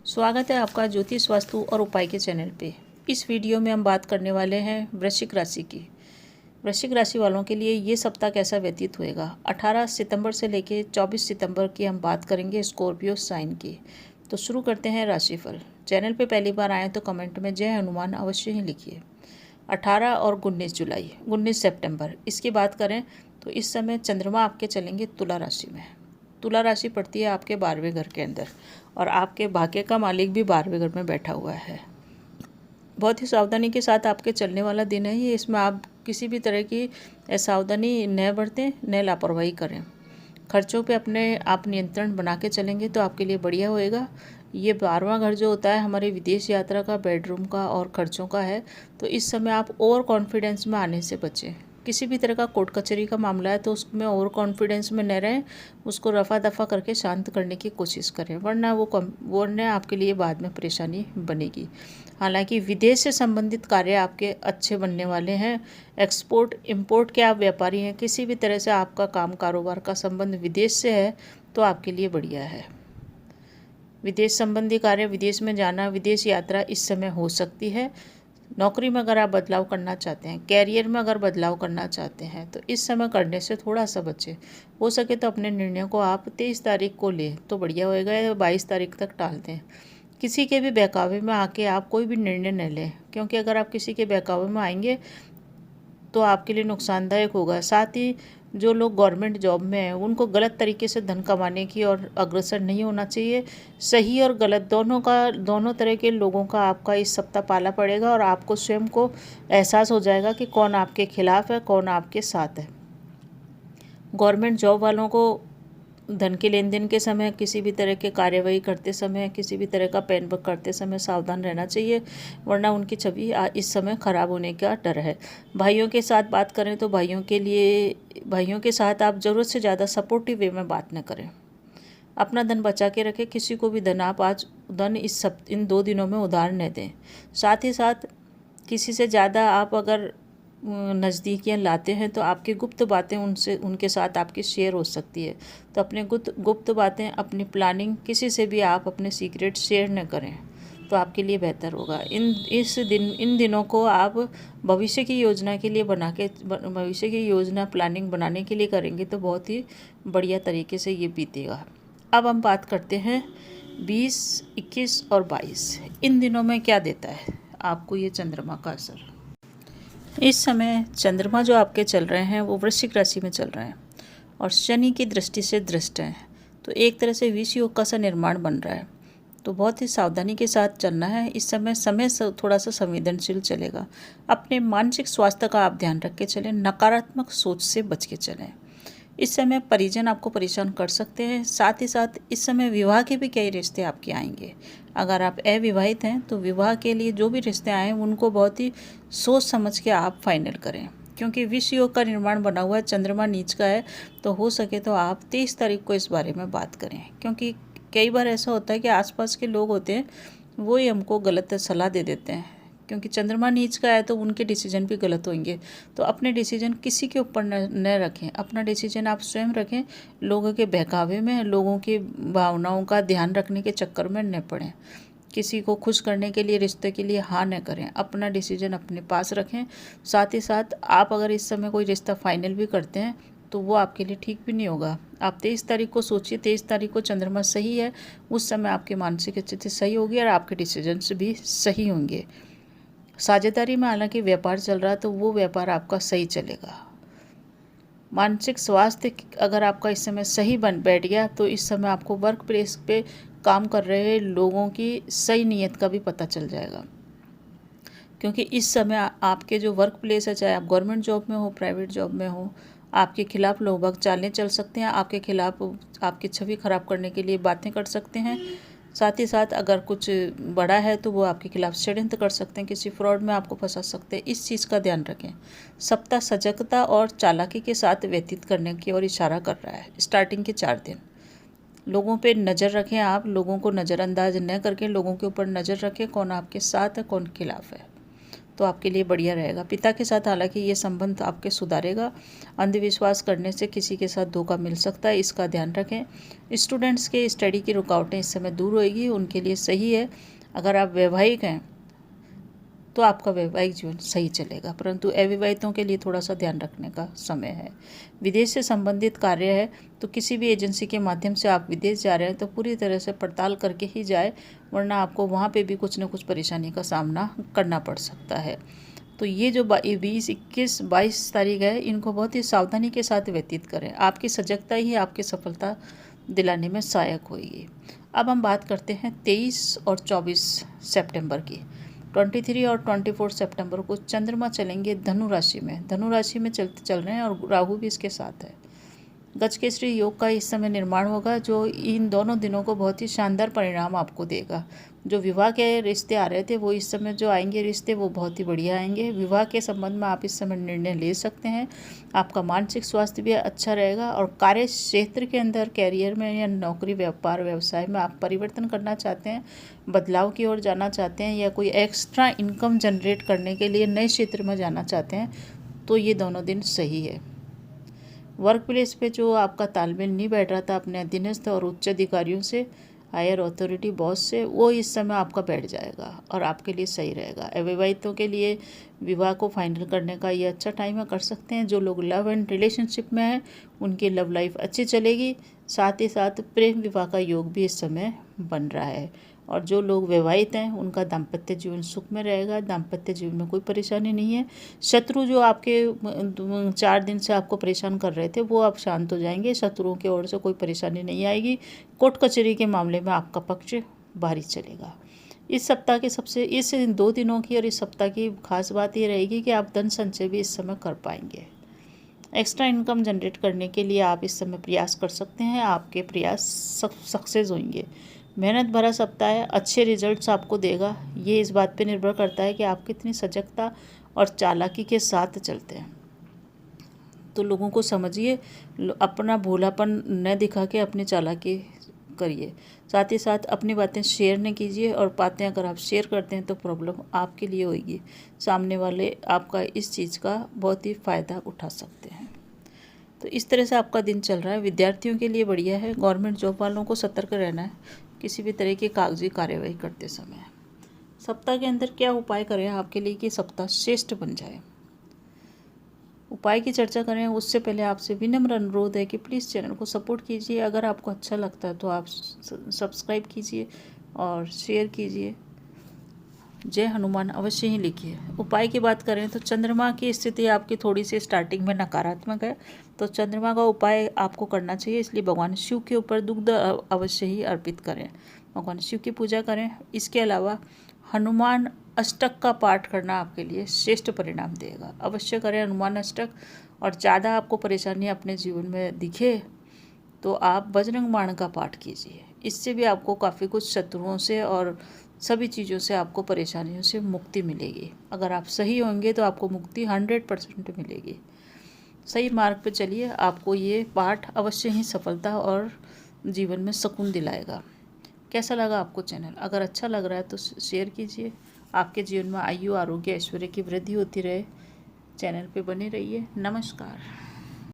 स्वागत है आपका ज्योतिष वास्तु और उपाय के चैनल पे। इस वीडियो में हम बात करने वाले हैं वृश्चिक राशि की। वृश्चिक राशि वालों के लिए ये सप्ताह कैसा व्यतीत होएगा। 18 सितंबर से लेकर 24 सितंबर की हम बात करेंगे स्कॉर्पियो साइन की। तो शुरू करते हैं राशिफल। चैनल पे पहली बार आएँ तो कमेंट में जय हनुमान अवश्य ही लिखिए। 18 और 19 जुलाई 19 सितंबर इसकी बात करें तो इस समय चंद्रमा आपके चलेंगे तुला राशि में। तुला राशि पड़ती है आपके 12वें घर के अंदर और आपके भाग्य का मालिक भी 12वें घर में बैठा हुआ है। बहुत ही सावधानी के साथ आपके चलने वाला दिन है ये। इसमें आप किसी भी तरह की सावधानी न बरतें, न लापरवाही करें। खर्चों पे अपने आप नियंत्रण बना के चलेंगे तो आपके लिए बढ़िया होएगा। ये 12वां घर जो होता है हमारे विदेश यात्रा का, बेडरूम का और खर्चों का है। तो इस समय आप ओवर कॉन्फिडेंस में आने से बचें। किसी भी तरह का कोर्ट कचहरी का मामला है तो उसमें ओवर कॉन्फिडेंस में न रहें, उसको रफा दफा करके शांत करने की कोशिश करें, वरना आपके लिए बाद में परेशानी बनेगी। हालांकि विदेश से संबंधित कार्य आपके अच्छे बनने वाले हैं। एक्सपोर्ट इंपोर्ट के आप व्यापारी हैं, किसी भी तरह से आपका काम कारोबार का संबंध विदेश से है तो आपके लिए बढ़िया है। विदेश संबंधी कार्य, विदेश में जाना, विदेश यात्रा इस समय हो सकती है। नौकरी में अगर आप बदलाव करना चाहते हैं, कैरियर में अगर बदलाव करना चाहते हैं तो इस समय करने से थोड़ा सा बचें। हो सके तो अपने निर्णय को आप 23 तारीख को लें तो बढ़िया होएगा, या 22 तारीख तक टाल दें। किसी के भी बहकावे में आके आप कोई भी निर्णय न लें, क्योंकि अगर आप किसी के बहकावे में आएंगे तो आपके लिए नुकसानदायक होगा। साथ ही जो लोग गवर्नमेंट जॉब में हैं उनको गलत तरीके से धन कमाने की और अग्रसर नहीं होना चाहिए। सही और गलत दोनों तरह के लोगों का आपका इस सप्ताह पाला पड़ेगा और आपको स्वयं को एहसास हो जाएगा कि कौन आपके खिलाफ है, कौन आपके साथ है। गवर्नमेंट जॉब वालों को धन के लेन देन के समय, किसी भी तरह के कार्यवाही करते समय, किसी भी तरह का पेन वर्क करते समय सावधान रहना चाहिए, वरना उनकी छवि इस समय खराब होने का डर है। भाइयों के साथ बात करें तो भाइयों के साथ आप ज़रूरत से ज़्यादा सपोर्टिव वे में बात न करें। अपना धन बचा के रखें। किसी को भी धन आप आज इन 2 दिनों में उधार न दें। साथ ही साथ किसी से ज़्यादा आप अगर नज़दीकियाँ लाते हैं तो आपकी गुप्त बातें उनके साथ आपकी शेयर हो सकती है। तो अपने गुप्त बातें, अपनी प्लानिंग किसी से भी आप अपने सीक्रेट शेयर न करें तो आपके लिए बेहतर होगा। इन दिनों को आप भविष्य की योजना के लिए भविष्य की योजना प्लानिंग बनाने के लिए करेंगे तो बहुत ही बढ़िया तरीके से ये बीतेगा। अब हम बात करते हैं 20, 21 और 22 इन दिनों में क्या देता है आपको ये चंद्रमा का असर। इस समय चंद्रमा जो आपके चल रहे हैं वो वृश्चिक राशि में चल रहे हैं और शनि की दृष्टि से दृष्ट हैं। तो एक तरह से विष योग का सा निर्माण बन रहा है। तो बहुत ही सावधानी के साथ चलना है। इस समय थोड़ा सा संवेदनशील चलेगा। अपने मानसिक स्वास्थ्य का आप ध्यान रख के चलें, नकारात्मक सोच से बच के चलें। इस समय परिजन आपको परेशान कर सकते हैं। साथ ही साथ इस समय विवाह के भी कई रिश्ते आपके आएंगे। अगर आप अविवाहित हैं तो विवाह के लिए जो भी रिश्ते आए उनको बहुत ही सोच समझ के आप फाइनल करें, क्योंकि विष योग का निर्माण बना हुआ है, चंद्रमा नीच का है। तो हो सके तो आप 23 तारीख को इस बारे में बात करें, क्योंकि कई बार ऐसा होता है कि आसपास के लोग होते हैं वो ही हमको गलत सलाह दे देते हैं, क्योंकि चंद्रमा नीच का है तो उनके डिसीजन भी गलत होंगे। तो अपने डिसीजन किसी के ऊपर न रखें, अपना डिसीजन आप स्वयं रखें। लोगों के बहकावे में, लोगों की भावनाओं का ध्यान रखने के चक्कर में न पड़ें। किसी को खुश करने के लिए, रिश्ते के लिए हाँ न करें। अपना डिसीजन अपने पास रखें। साथ ही साथ आप अगर इस समय कोई रिश्ता फाइनल भी करते हैं तो वो आपके लिए ठीक भी नहीं होगा। आप 23 तारीख को सोचिए, 23 तारीख को चंद्रमा सही है, उस समय आपकी मानसिक स्थिति सही होगी और आपके डिसीजन्स भी सही होंगे। साझेदारी में हालांकि व्यापार चल रहा है तो वो व्यापार आपका सही चलेगा। मानसिक स्वास्थ्य अगर आपका इस समय सही बैठ गया तो इस समय आपको वर्क प्लेस पे काम कर रहे लोगों की सही नीयत का भी पता चल जाएगा, क्योंकि इस समय आपके जो वर्क प्लेस है, चाहे आप गवर्नमेंट जॉब में हो, प्राइवेट जॉब में हो, आपके खिलाफ लोग बाग चालें चल सकते हैं। आपके खिलाफ आपकी छवि खराब करने के लिए बातें कर सकते हैं। साथ ही साथ अगर कुछ बड़ा है तो वो आपके खिलाफ षड्यंत्र कर सकते हैं, किसी फ्रॉड में आपको फंसा सकते हैं। इस चीज़ का ध्यान रखें। सप्ताह सजगता और चालाकी के साथ व्यतीत करने की ओर इशारा कर रहा है। स्टार्टिंग के 4 दिन लोगों पे नज़र रखें। आप लोगों को नज़रअंदाज न करके लोगों के ऊपर नज़र रखें, कौन आपके साथ है, कौन खिलाफ है। तो आपके लिए बढ़िया रहेगा। पिता के साथ हालांकि ये संबंध आपके सुधारेगा। अंधविश्वास करने से किसी के साथ धोखा मिल सकता है, इसका ध्यान रखें। स्टूडेंट्स के स्टडी की रुकावटें इस समय दूर होएगी, उनके लिए सही है। अगर आप वैवाहिक हैं तो आपका वैवाहिक जीवन सही चलेगा, परंतु अविवाहितों के लिए थोड़ा सा ध्यान रखने का समय है। विदेश से संबंधित कार्य है तो किसी भी एजेंसी के माध्यम से आप विदेश जा रहे हैं तो पूरी तरह से पड़ताल करके ही जाए, वरना आपको वहाँ पे भी कुछ न कुछ परेशानी का सामना करना पड़ सकता है। तो ये जो 20, 21, 22 तारीख है, इनको बहुत ही सावधानी के साथ व्यतीत करें। आपकी सजगता ही आपकी सफलता दिलाने में सहायक होगी। अब हम बात करते हैं 23 और 24 सितंबर की। 23 और 24 सितंबर को चंद्रमा चलेंगे धनु राशि में। धनु राशि में चल रहे हैं और राहु भी इसके साथ है। गजकेसरी योग का इस समय निर्माण होगा, जो इन दोनों दिनों को बहुत ही शानदार परिणाम आपको देगा। जो विवाह के रिश्ते आ रहे थे वो इस समय जो आएंगे रिश्ते वो बहुत ही बढ़िया आएंगे। विवाह के संबंध में आप इस समय निर्णय ले सकते हैं। आपका मानसिक स्वास्थ्य भी अच्छा रहेगा और कार्य क्षेत्र के अंदर कैरियर में या नौकरी, व्यापार, व्यवसाय में आप परिवर्तन करना चाहते हैं, बदलाव की ओर जाना चाहते हैं या कोई एक्स्ट्रा इनकम जनरेट करने के लिए नए क्षेत्र में जाना चाहते हैं तो ये दोनों दिन सही है। वर्क प्लेस पे जो आपका तालमेल नहीं बैठ रहा था अपने अधीनस्थ और उच्च अधिकारियों से, हायर अथॉरिटी बॉस से, वो इस समय आपका बैठ जाएगा और आपके लिए सही रहेगा। अविवाहितों के लिए विवाह को फाइनल करने का ये अच्छा टाइम है, कर सकते हैं। जो लोग लव एंड रिलेशनशिप में हैं उनकी लव लाइफ अच्छी चलेगी, साथ ही साथ प्रेम विवाह का योग भी इस समय बन रहा है। और जो लोग विवाहित हैं उनका दाम्पत्य जीवन सुख में रहेगा, दाम्पत्य जीवन में कोई परेशानी नहीं है। शत्रु जो आपके 4 दिन से आपको परेशान कर रहे थे वो अब शांत हो जाएंगे, शत्रुओं की ओर से कोई परेशानी नहीं आएगी। कोर्ट कचहरी के मामले में आपका पक्ष भारी चलेगा। इस सप्ताह के इस 2 दिनों की और इस सप्ताह की खास बात ये रहेगी कि आप धन संचय भी इस समय कर पाएंगे। एक्स्ट्रा इनकम जनरेट करने के लिए आप इस समय प्रयास कर सकते हैं, आपके प्रयास सक्सेस होंगे। मेहनत भरा सप्ताह है, अच्छे रिजल्ट्स आपको देगा। ये इस बात पे निर्भर करता है कि आप कितनी सजगता और चालाकी के साथ चलते हैं। तो लोगों को समझिए, अपना भोलापन न दिखा के अपनी चालाकी करिए। साथ ही साथ अपनी बातें शेयर न कीजिए, और बातें अगर आप शेयर करते हैं तो प्रॉब्लम आपके लिए होगी। सामने वाले आपका इस चीज़ का बहुत ही फ़ायदा उठा सकते हैं। तो इस तरह से आपका दिन चल रहा है। विद्यार्थियों के लिए बढ़िया है। गवर्नमेंट जॉब वालों को सतर्क रहना है किसी भी तरह की कागजी कार्यवाही करते समय। सप्ताह के अंदर क्या उपाय करें आपके लिए कि सप्ताह श्रेष्ठ बन जाए, उपाय की चर्चा करें उससे पहले आपसे विनम्र अनुरोध है कि प्लीज़ चैनल को सपोर्ट कीजिए। अगर आपको अच्छा लगता है तो आप सब्सक्राइब कीजिए और शेयर कीजिए। जय हनुमान अवश्य ही लिखिए। उपाय की बात करें तो चंद्रमा की स्थिति आपकी थोड़ी सी स्टार्टिंग में नकारात्मक है, तो चंद्रमा का उपाय आपको करना चाहिए। इसलिए भगवान शिव के ऊपर दुग्ध अवश्य ही अर्पित करें, भगवान शिव की पूजा करें। इसके अलावा हनुमान अष्टक का पाठ करना आपके लिए श्रेष्ठ परिणाम देगा। अवश्य करें हनुमान अष्टक। और ज़्यादा आपको परेशानी अपने जीवन में दिखे तो आप बजरंग बाण का पाठ कीजिए। इससे भी आपको काफ़ी कुछ शत्रुओं से और सभी चीज़ों से आपको परेशानियों से मुक्ति मिलेगी। अगर आप सही होंगे तो आपको मुक्ति 100% मिलेगी। सही मार्ग पे चलिए, आपको ये पाठ अवश्य ही सफलता और जीवन में सुकून दिलाएगा। कैसा लगा आपको चैनल? अगर अच्छा लग रहा है तो शेयर कीजिए। आपके जीवन में आयु, आरोग्य, ऐश्वर्य की वृद्धि होती रहे। चैनल पे बने रहिए। नमस्कार।